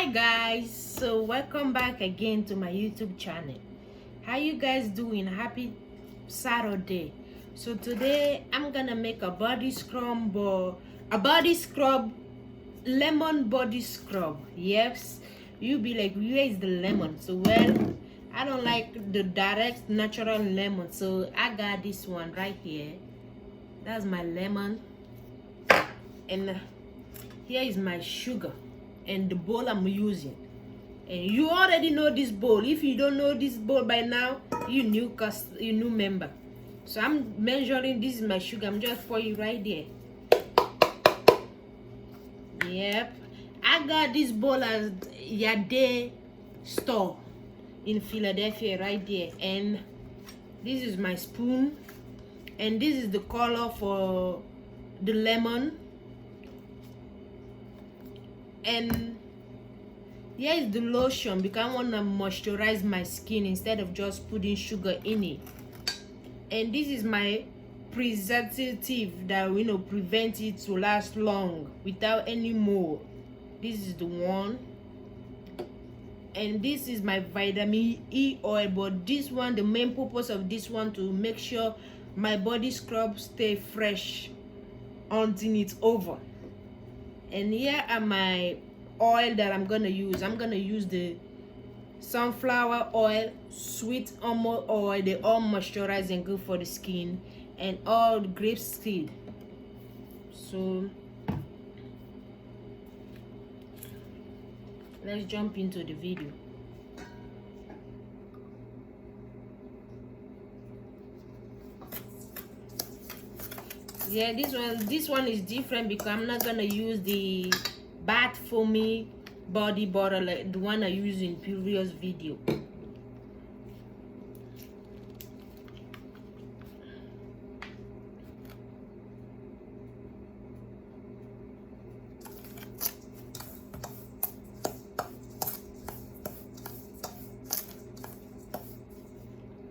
Hi guys, so welcome back again to my YouTube channel. How you guys doing? Happy Saturday. So today I'm gonna make a body scrub, lemon body scrub. Yes, you be like, where is the lemon? So well, I don't like the direct natural lemon, so I got this one right here. That's my lemon, and here is my sugar and the bowl I'm using. And you already know this bowl. If you don't know this bowl by now, you new member. So I'm measuring. This is my sugar. I'm just for you right there. Yep, I got this bowl at Yade store in Philadelphia right there. And this is my spoon, and this is the color for the lemon. And here is the lotion because I want to moisturize my skin instead of just putting sugar in it. And this is my preservative that prevent it to last long without any mold. This is the one. And this is my vitamin E oil, but this one, the main purpose of this one, to make sure my body scrub stay fresh until it's over. And here are my oil that I'm gonna use. I'm gonna use the sunflower oil, sweet almond oil. They all moisturize and good for the skin, and all the grapeseed. So let's jump into the video. Yeah, this one is different because I'm not gonna use the bath foamy body butter like the one I used in previous video.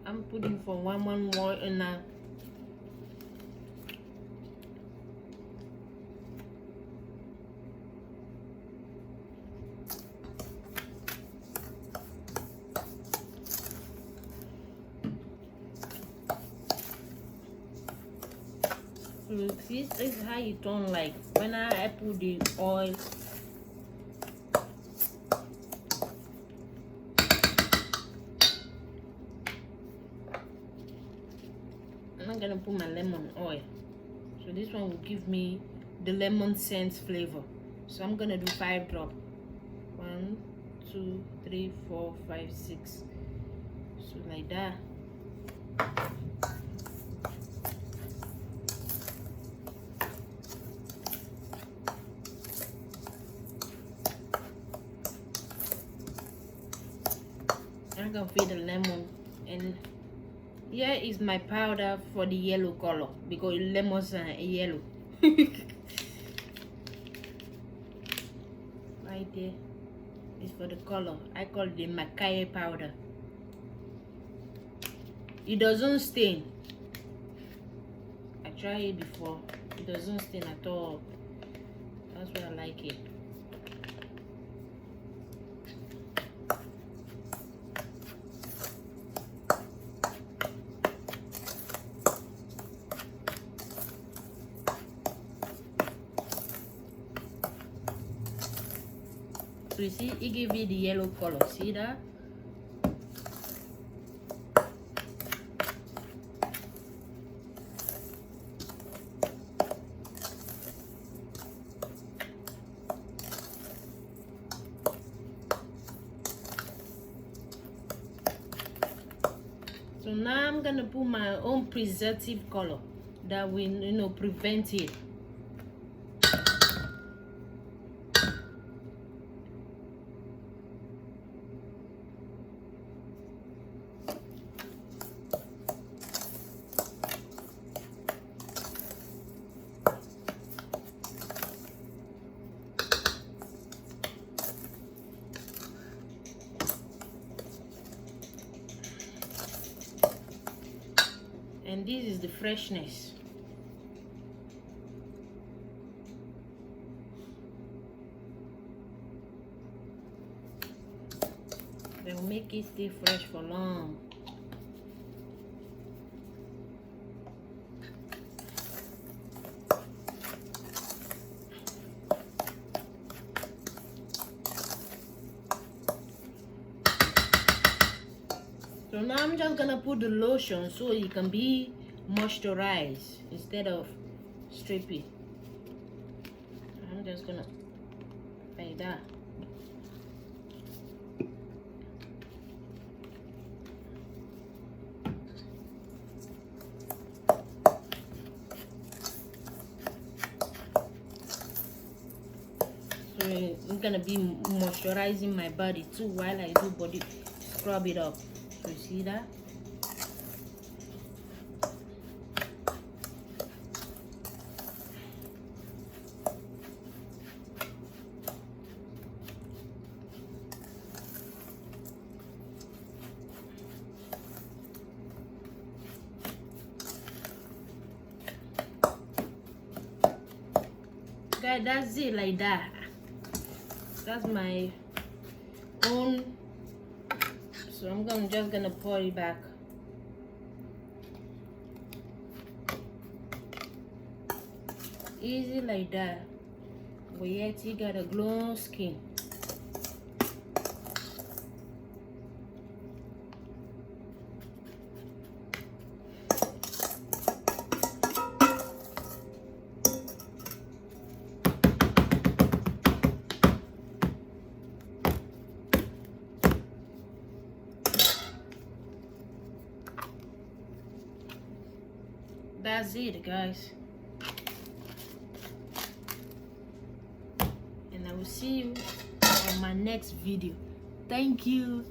I'm putting for one more in a this is how you don't like when I put the oil. I'm not gonna put my lemon oil, so this one will give me the lemon scent flavor. So I'm gonna do 5 drops. 1, 2, 3, 4, 5, 6. So like that. I'm gonna feed the lemon, and here is my powder for the yellow color because lemons are yellow. Right there is for the color. I call it the macaye powder. It doesn't stain. I tried it before. It doesn't stain at all. That's why I like it. So you see, it gives you the yellow color. See that? So now I'm gonna put my own preservative color that will prevent it. And this is the freshness. They will make it stay fresh for long. So now I'm just gonna put the lotion so it can be moisturized instead of strippy. I'm just gonna like that. So I'm gonna be moisturizing my body too while I do body scrub it up. So you see that? Guys, that's it like that. That's my own. So I'm just gonna pour it back. Easy like that. But yet you got a glowing skin. That's it, guys. And I will see you on my next video. Thank you.